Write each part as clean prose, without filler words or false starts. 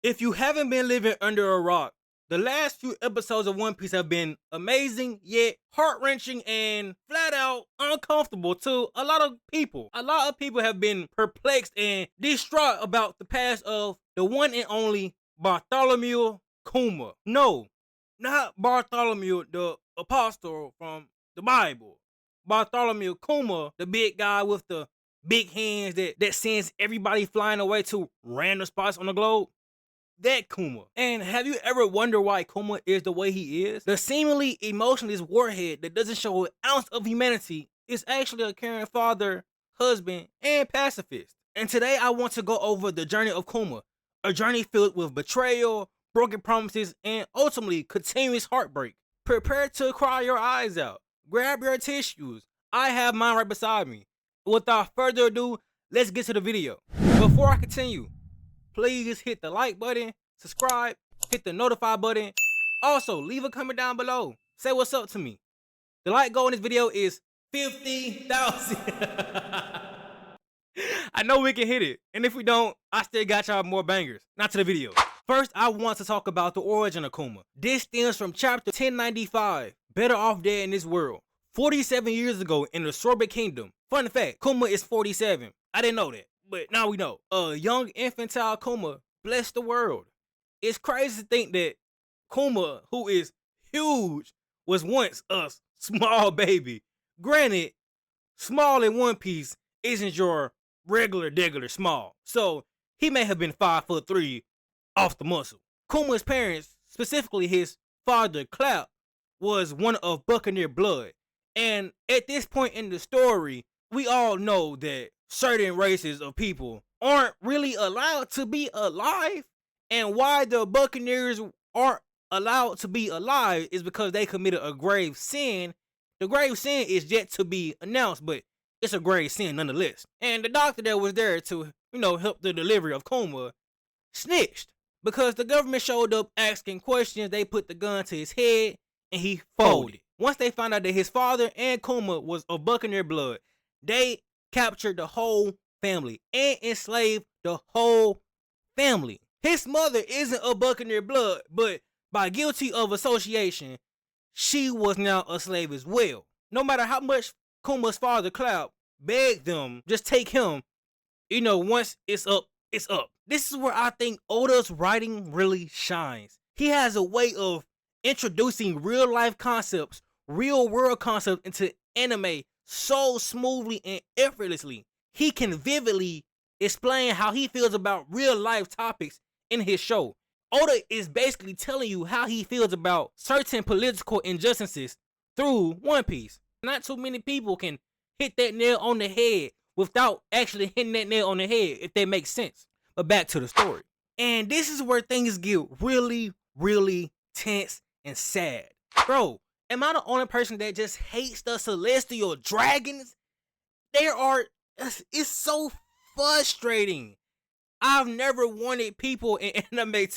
If you haven't been living under a rock, the last few episodes of One Piece have been amazing, yet heart-wrenching and flat out uncomfortable to a lot of people. A lot of people have been perplexed and distraught about the past of the one and only Bartholomew Kuma. No, not Bartholomew, the apostle from the Bible. Bartholomew Kuma, the big guy with the big hands that sends everybody flying away to random spots on the globe. That Kuma. And have you ever wondered why Kuma is the way he is? The seemingly emotionless warhead that doesn't show an ounce of humanity is actually a caring father, husband, and pacifist. And today I want to go over the journey of Kuma, a journey filled with betrayal, broken promises, and ultimately continuous heartbreak. Prepare to cry your eyes out. Grab your tissues. I have mine right beside me. Without further ado, let's get to the video. Before I continue, please hit the like button, subscribe, hit the notify button. Also, leave a comment down below. Say what's up to me. The like goal in this video is 50,000. I know we can hit it. And if we don't, I still got y'all more bangers. Now to the video. First, I want to talk about the origin of Kuma. This stems from chapter 1095, Better Off Dead in This World. 47 years ago in the Sorbet Kingdom. Fun fact, Kuma is 47. I didn't know that, but now we know. A young infantile Kuma blessed the world. It's crazy to think that Kuma, who is huge, was once a small baby. Granted, small in One Piece isn't your regular small. So he may have been 5'3" off the muscle. Kuma's parents, specifically his father Clout, was one of Buccaneer blood. And at this point in the story, we all know that certain races of people aren't really allowed to be alive. And why the Buccaneers aren't allowed to be alive is because they committed a grave sin. The grave sin is yet to be announced, but it's a grave sin nonetheless. And the doctor that was there to, help the delivery of Kuma snitched because the government showed up asking questions. They put the gun to his head and he folded. Once they found out that his father and Kuma was of Buccaneer blood, they captured the whole family and enslaved the whole family. His mother isn't of Buccaneer blood, but by guilty of association, she was now a slave as well. No matter how much Kuma's father, Cloud, begged them, just take him, once it's up, it's up. This is where I think Oda's writing really shines. He has a way of introducing real life concepts, real world concepts into anime so smoothly and effortlessly. He can vividly explain how he feels about real life topics in his show. Oda is basically telling you how he feels about certain political injustices through One Piece. Not too many people can hit that nail on the head without actually hitting that nail on the head, if that makes sense. But back to the story. And this is where things get really, really tense and sad. Bro, am I the only person that just hates the celestial dragons? It's so frustrating. I've never wanted people in anime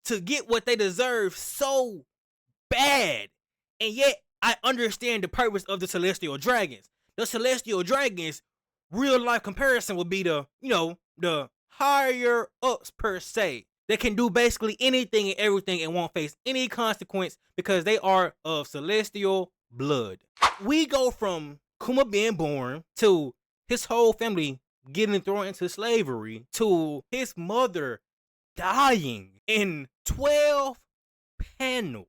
to get what they deserve so bad. And yet, I understand the purpose of the celestial dragons. The celestial dragons, real life comparison would be the higher ups per se. They can do basically anything and everything and won't face any consequence because they are of celestial blood. We go from Kuma being born to his whole family getting thrown into slavery to his mother dying in 12 panels.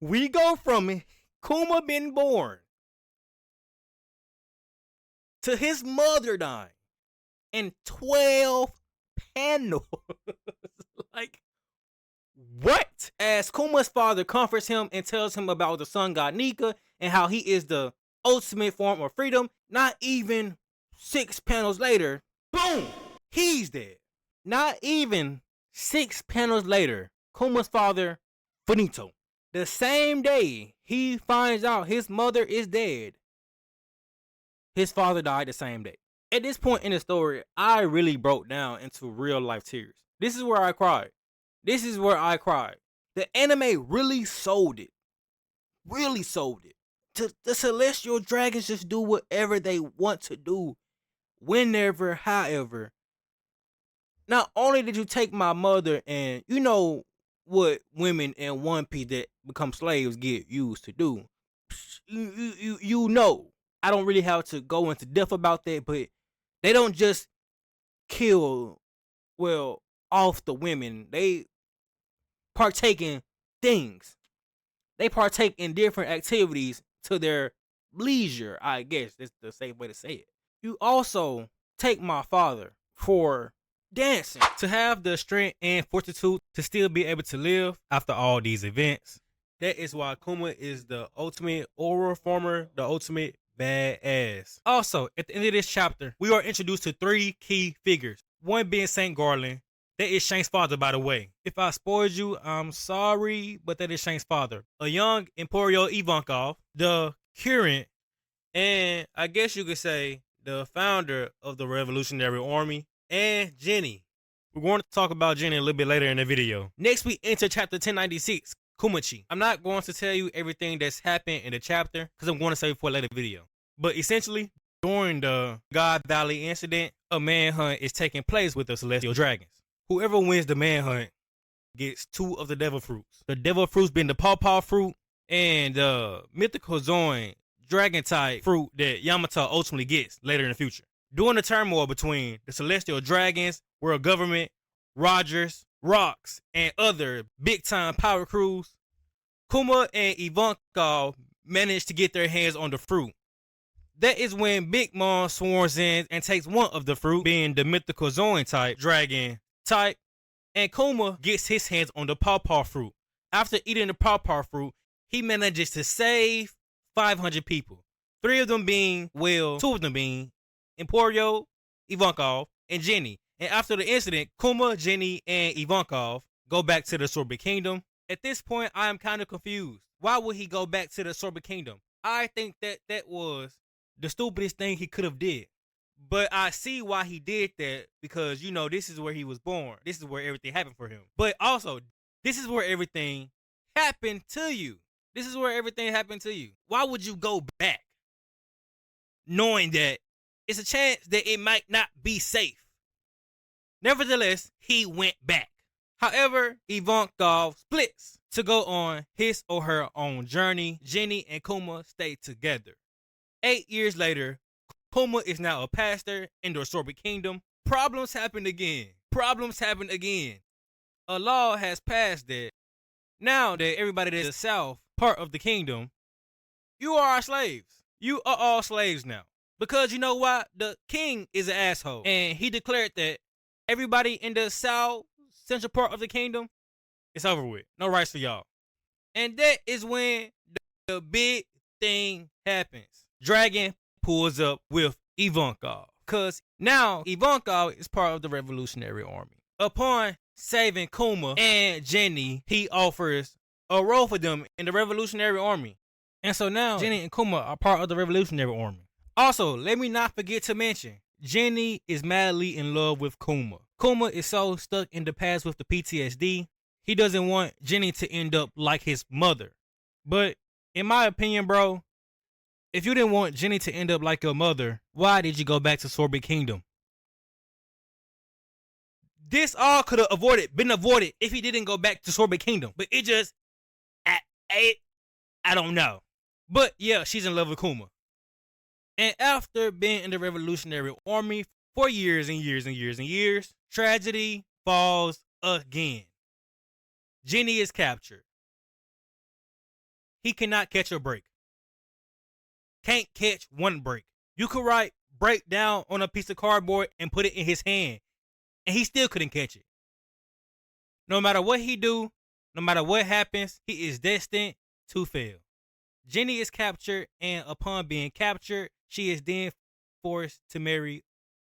We go from Kuma being born to his mother dying in 12 panels. Like, what? As Kuma's father comforts him and tells him about the sun god Nika and how he is the ultimate form of freedom, not even 6 panels later, boom, he's dead. Not even 6 panels later, Kuma's father, finito. The same day he finds out his mother is dead, his father died the same day. At this point in the story, I really broke down into real life tears. This is where I cried. The anime really sold it. Really sold it. The celestial dragons just do whatever they want to do, whenever, however. Not only did you take my mother, and you know what women in One Piece that become slaves get used to do. You know. I don't really have to go into depth about that, but they don't just kill, well, off the women. They partake in things. They partake in different activities to their leisure, I guess that's the safe way to say it. You also take my father for dancing, to have the strength and fortitude to still be able to live after all these events. That is why Kuma is the ultimate oral former, the ultimate badass. Also, at the end of this chapter, we are introduced to 3 key figures. One being St. Garland. That is Shank's father, by the way. If I spoiled you, I'm sorry, but that is Shank's father. A young Emporio Ivankov, the current, and I guess you could say the founder of the Revolutionary Army, and Jenny. We're going to talk about Jenny a little bit later in the video. Next, we enter chapter 1096, Kumachi. I'm not going to tell you everything that's happened in the chapter because I'm going to save it for a later video. But essentially, during the God Valley incident, a manhunt is taking place with the Celestial Dragons. Whoever wins the manhunt gets 2 of the devil fruits. The devil fruits being the pawpaw fruit and the mythical Zoan dragon type fruit that Yamato ultimately gets later in the future. During the turmoil between the Celestial Dragons, world government, Rogers, Rocks, and other big time power crews, Kuma and Ivankov managed to get their hands on the fruit. That is when Big Mom swarms in and takes one of the fruit, being the mythical Zoan type dragon type, and Kuma gets his hands on the pawpaw fruit. After eating the pawpaw fruit, he manages to save 500 people. 3 of them being, well, 2 of them being Emporio, Ivankov, and Jenny. And after the incident, Kuma, Jenny, and Ivankov go back to the Sorbet Kingdom. At this point, I am kind of confused. Why would he go back to the Sorbet Kingdom? I think that was the stupidest thing he could have did. But I see why he did that, because, you know, this is where he was born. This is where everything happened for him. But also, this is where everything happened to you. This is where everything happened to you. Why would you go back knowing that it's a chance that it might not be safe? Nevertheless, he went back. However, Ivankov splits to go on his or her own journey. Jenny and Kuma stay together. 8 years later, Kuma is now a pastor in the Sorbet Kingdom. Problems happen again. A law has passed that now that everybody that's the south part of the kingdom, you are our slaves. You are all slaves now. Because you know why? The king is an asshole. And he declared that everybody in the south central part of the kingdom, it's over with. No rights for y'all. And that is when the big thing happens. Dragon pulls up with Ivankov, because now Ivankov is part of the Revolutionary Army. Upon saving Kuma and Jenny, he offers a role for them in the Revolutionary Army. And so now Jenny and Kuma are part of the Revolutionary Army. Also, let me not forget to mention, Jenny is madly in love with Kuma. Kuma is so stuck in the past with the PTSD, he doesn't want Jenny to end up like his mother. But in my opinion, bro, if you didn't want Jenny to end up like your mother, why did you go back to Sorbet Kingdom? This all could have been avoided if he didn't go back to Sorbet Kingdom. But it just, I don't know. But yeah, she's in love with Kuma. And after being in the Revolutionary Army for years and years and years and years, tragedy falls again. Jenny is captured. He cannot catch a break. Can't catch one break. You could write break down on a piece of cardboard and put it in his hand, and he still couldn't catch it. No matter what he do, no matter what happens, he is destined to fail. Jenny is captured, and upon being captured, she is then forced to marry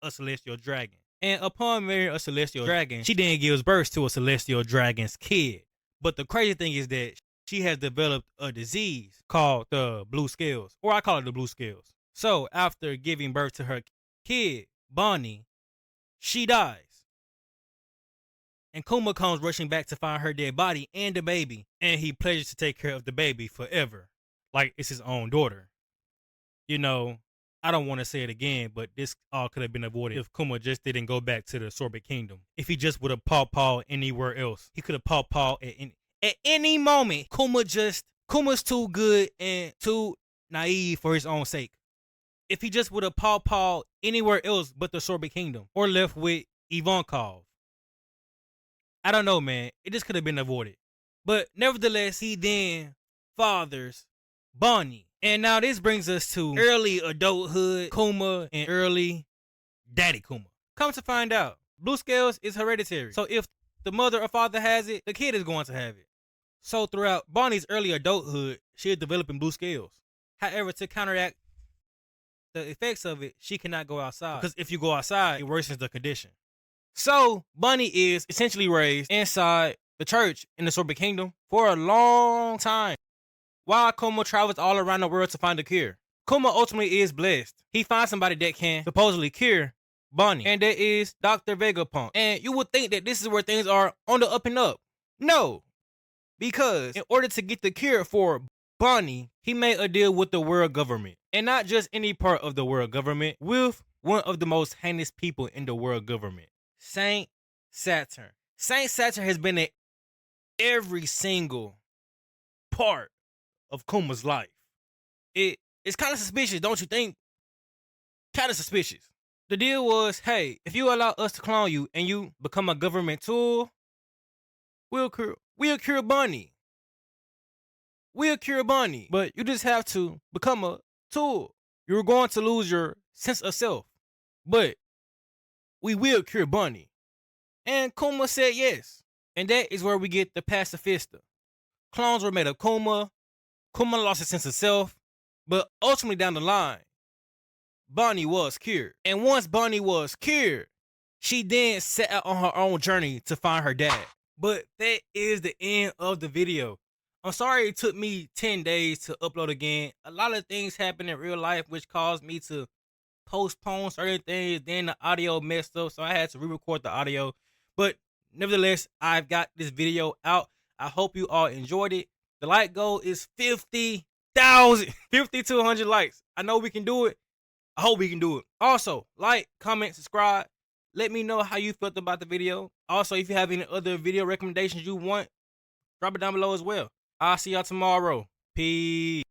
a celestial dragon. And upon marrying a celestial dragon, she then gives birth to a celestial dragon's kid. But the crazy thing is that she has developed a disease called the blue scales, or I call it the blue scales. So after giving birth to her kid, Bonnie, she dies. And Kuma comes rushing back to find her dead body and the baby, and he pledges to take care of the baby forever, like it's his own daughter. You know, I don't want to say it again, but this all could have been avoided if Kuma just didn't go back to the Sorbet Kingdom. If he just would have paw anywhere else, he could have paw at any moment. Kuma's too good and too naive for his own sake. If he just would have paw anywhere else but the Sorbet Kingdom, or left with Ivankov, I don't know, man. It just could have been avoided. But nevertheless, he then fathers Bonnie. And now this brings us to early adulthood Kuma and early daddy Kuma. Come to find out, blue scales is hereditary. So if the mother or father has it, the kid is going to have it. So throughout Bonnie's early adulthood, she is developing blue scales. However, to counteract the effects of it, she cannot go outside. Because if you go outside, it worsens the condition. So Bonnie is essentially raised inside the church in the Sorbet Kingdom for a long time, while Kuma travels all around the world to find a cure. Kuma ultimately is blessed. He finds somebody that can supposedly cure Bonnie, and that is Dr. Vegapunk. And you would think that this is where things are on the up and up. No, because in order to get the cure for Bonnie, he made a deal with the world government. And not just any part of the world government, with one of the most heinous people in the world government, Saint Saturn. Saint Saturn has been in every single part of Kuma's life. It's kind of suspicious, don't you think? Kind of suspicious. The deal was, hey, if you allow us to clone you and you become a government tool, we'll cure Bonnie. We'll cure Bonnie, but you just have to become a tool. You're going to lose your sense of self, but we will cure Bonnie. And Kuma said yes. And that is where we get the pacifista. Clones were made of Kuma. Kuma lost his sense of self. But ultimately down the line, Bonnie was cured. And once Bonnie was cured, she then set out on her own journey to find her dad. But that is the end of the video. I'm sorry it took me 10 days to upload again. A lot of things happened in real life which caused me to postpone certain things. Then the audio messed up, so I had to re-record the audio. But nevertheless, I've got this video out. I hope you all enjoyed it. The like goal is 50,000, 5,200 likes. I know we can do it. I hope we can do it. Also, like, comment, subscribe. Let me know how you felt about the video. Also, if you have any other video recommendations you want, drop it down below as well. I'll see y'all tomorrow. Peace.